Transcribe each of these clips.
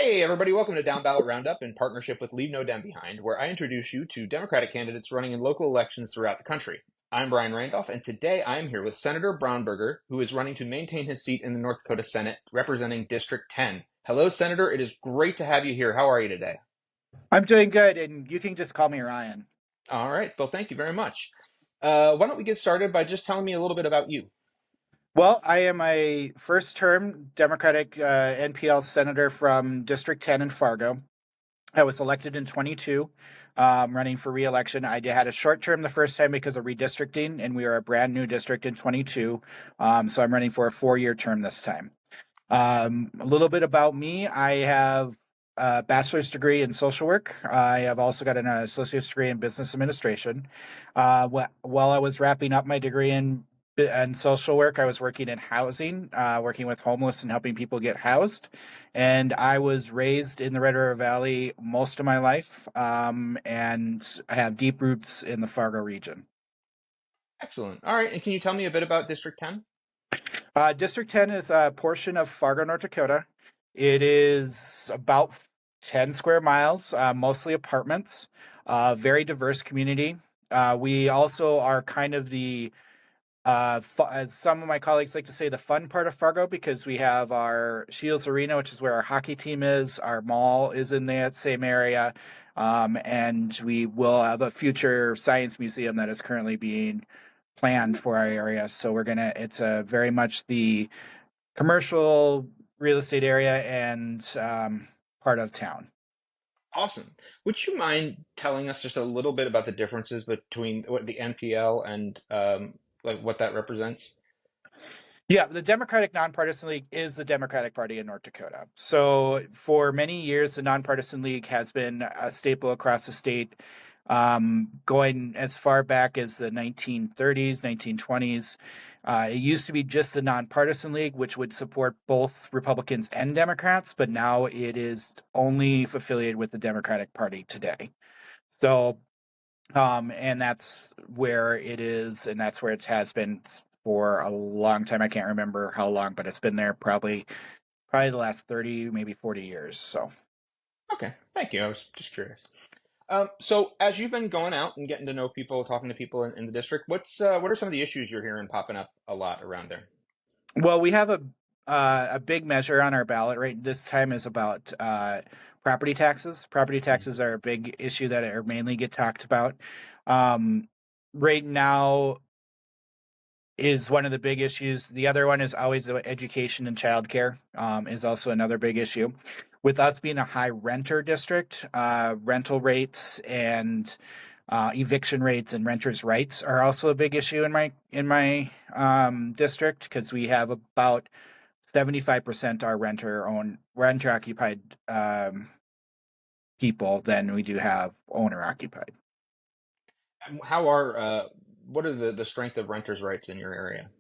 Hey, everybody, welcome to Downballot Roundup in partnership with Leave No Dem Behind, where I introduce you to Democratic candidates running in local elections throughout the country. I'm Bryan Randolph, and today I am here with Senator Braunberger, who is running to maintain his seat in the North Dakota Senate, representing District 10. Hello, Senator. It is great to have you here. How are you today? I'm doing good, and you can just call me Ryan. All right. Well, thank you very much. Why don't we get started by just telling me a little bit about you? Well, I am a first term Democratic NPL senator from District 10 in Fargo. I was elected in 22, running for re-election. I had a short term the first time because of redistricting, and we are a brand new district in 22. So I'm running for a 4-year term this time. A little bit about me. I have a bachelor's degree in social work. I have also got an associate's degree in business administration. While I was wrapping up my degree in social work, I was working in housing, working with homeless and helping people get housed. And I was raised in the Red River Valley most of my life, and I have deep roots in the Fargo region. Excellent. All right. And can you tell me a bit about District 10? District 10 is a portion of Fargo, North Dakota. It is about 10 square miles, mostly apartments, very diverse community. We also are kind of as some of my colleagues like to say, the fun part of Fargo because we have our Shields Arena, which is where our hockey team is. Our mall is in that same area. And we will have a future science museum that is currently being planned for our area. So it's a very much the commercial real estate area and part of town. Awesome. Would you mind telling us just a little bit about the differences between what the NPL and like what that represents? Yeah, the Democratic Nonpartisan League is the Democratic Party in North Dakota. So for many years, the Nonpartisan League has been a staple across the state, going as far back as the 1930s, 1920s. It used to be just the Nonpartisan League, which would support both Republicans and Democrats, but now it is only affiliated with the Democratic Party today. So and that's where it is, and that's where it has been for a long time. I can't remember how long, but it's been there probably the last 30, maybe 40 years. So Okay, thank you. I was just curious. So as you've been going out and getting to know people, talking to people in the district, what are some of the issues you're hearing popping up a lot around there? well, we have a big measure on our ballot right this time is about property taxes. Property taxes are a big issue that are mainly get talked about. Um, right now is one of the big issues. The other one is always education and childcare, is also another big issue. With us being a high renter district, rental rates and eviction rates and renters' rights are also a big issue in my district because we have about 75% are renter occupied people than we do have owner occupied. How are what are the strength of renters' rights in your area?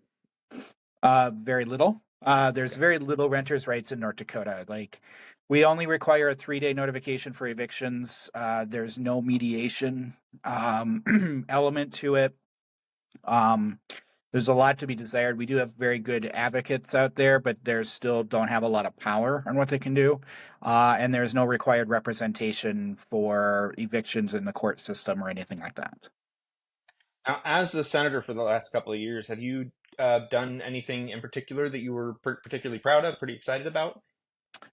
Very little. There's Okay. very little renters' rights in North Dakota. Like, we only require a 3-day notification for evictions. There's no mediation element to it. Um, there's a lot to be desired. We do have very good advocates out there, but they still don't have a lot of power on what they can do. And there's no required representation for evictions in the court system or anything like that. Now, as a senator for the last couple of years, have you done anything in particular that you were particularly proud of, pretty excited about?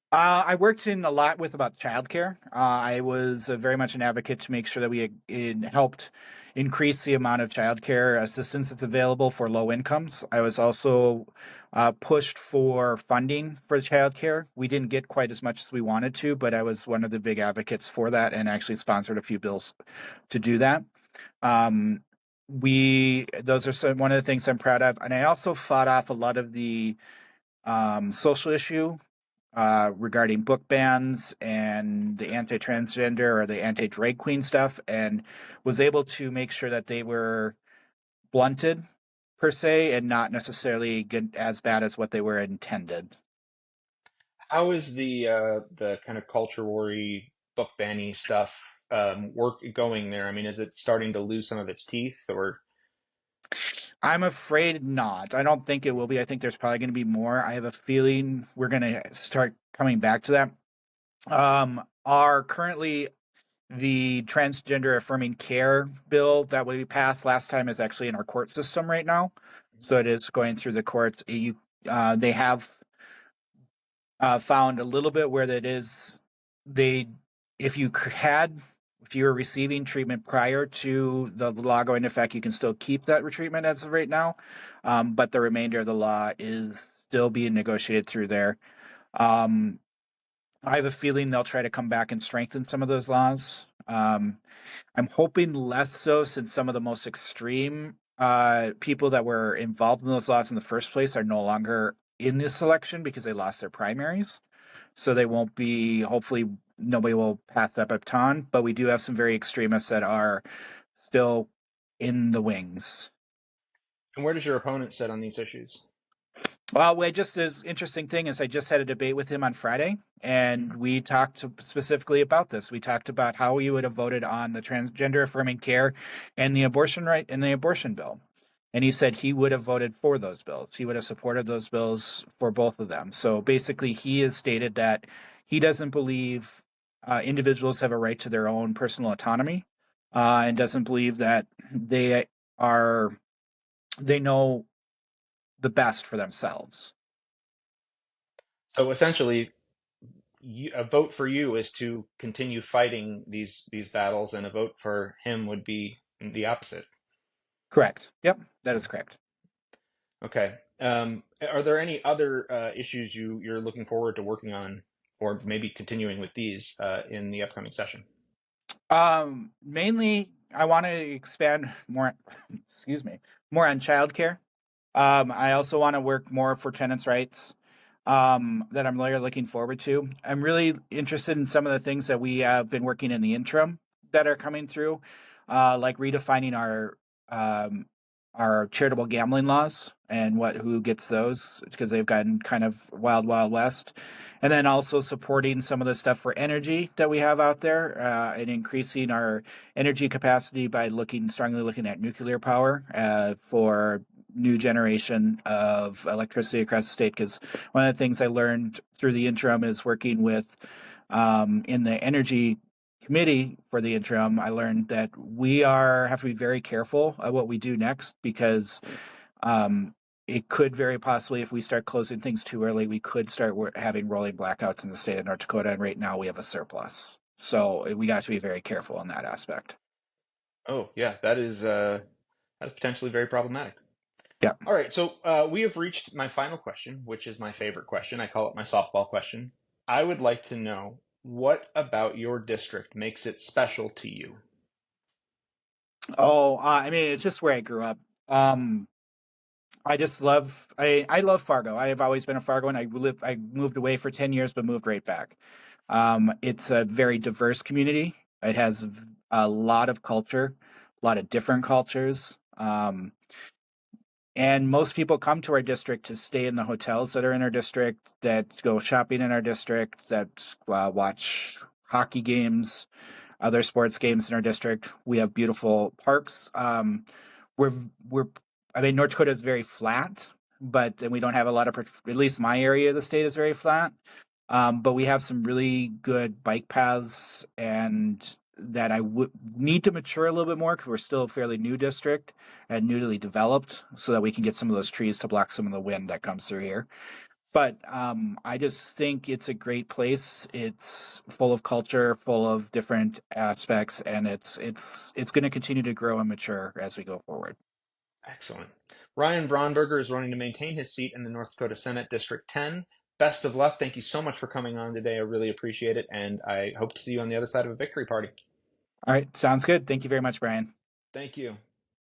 I worked in a lot with about childcare. I was very much an advocate to make sure that it helped increase the amount of childcare assistance that's available for low incomes. I was also pushed for funding for childcare. We didn't get quite as much as we wanted to, but I was one of the big advocates for that and actually sponsored a few bills to do that. Um, those are one of the things I'm proud of, and I also fought off a lot of the social issue regarding book bans and the anti-transgender or the anti-drag queen stuff, and was able to make sure that they were blunted per se and not necessarily get as bad as what they were intended. How is the kind of culture war-y, book banning stuff work going there? I mean, is it starting to lose some of its teeth, or I'm afraid not. I don't think it will be. I think there's probably going to be more. I have a feeling we're going to start coming back to that. Are currently the transgender affirming care bill that we passed last time is actually in our court system right now. So it is going through the courts. They have found a little bit where that is they if you had if you were receiving treatment prior to the law going into effect, you can still keep that treatment as of right now, but the remainder of the law is still being negotiated through there. Um, I have a feeling they'll try to come back and strengthen some of those laws. I'm hoping less so, since some of the most extreme people that were involved in those laws in the first place are no longer in this election because they lost their primaries. So they won't be, hopefully, nobody will pass that baton. But we do have some very extremists that are still in the wings. And where does your opponent sit on these issues? Well, this interesting thing is I just had a debate with him on Friday, and we talked specifically about this. We talked about how we would have voted on the transgender affirming care and the abortion right and the abortion bill. And he said he would have voted for those bills. He would have supported those bills for both of them. So basically, he has stated that he doesn't believe individuals have a right to their own personal autonomy, and doesn't believe that are they know the best for themselves. So essentially, a vote for you is to continue fighting these battles, and a vote for him would be the opposite. Correct. Yep, that is correct. Okay. Are there any other issues you're looking forward to working on, or maybe continuing with these in the upcoming session? Mainly, I want to expand more. Excuse me, more on childcare. I also want to work more for tenants' rights. That I'm really looking forward to. I'm really interested in some of the things that we have been working in the interim that are coming through, like redefining our charitable gambling laws and who gets those, because they've gotten kind of wild west, and then also supporting some of the stuff for energy that we have out there, and increasing our energy capacity by strongly looking at nuclear power for new generation of electricity across the state. Because one of the things I learned through the interim is working with in the energy committee for the interim, I learned that we have to be very careful of what we do next, because it could very possibly, if we start closing things too early, we could start having rolling blackouts in the state of North Dakota, and right now we have a surplus. So we got to be very careful in that aspect. Oh, yeah, that is potentially very problematic. Yeah. All right, so we have reached my final question, which is my favorite question. I call it my softball question. I would like to know, what about your district makes it special to you? Oh, I mean, it's just where I grew up. Um, I love Fargo. I have always been a Fargo, and I moved away for 10 years, but moved right back. It's a very diverse community. It has a lot of culture, a lot of different cultures. And most people come to our district to stay in the hotels that are in our district, that go shopping in our district, that watch hockey games, other sports games in our district. We have beautiful parks. We're we're I mean, North Dakota is very flat, and we don't have a lot of, at least my area of the state is very flat. But we have some really good bike paths, and that I would need to mature a little bit more, because we're still a fairly new district and newly developed, so that we can get some of those trees to block some of the wind that comes through here. But I just think it's a great place. It's full of culture, full of different aspects, and it's going to continue to grow and mature as we go forward. Excellent. Ryan Braunberger is running to maintain his seat in the North Dakota Senate District 10. Best of luck. Thank you so much for coming on today. I really appreciate it, and I hope to see you on the other side of a victory party. All right, sounds good. Thank you very much, Brian. Thank you.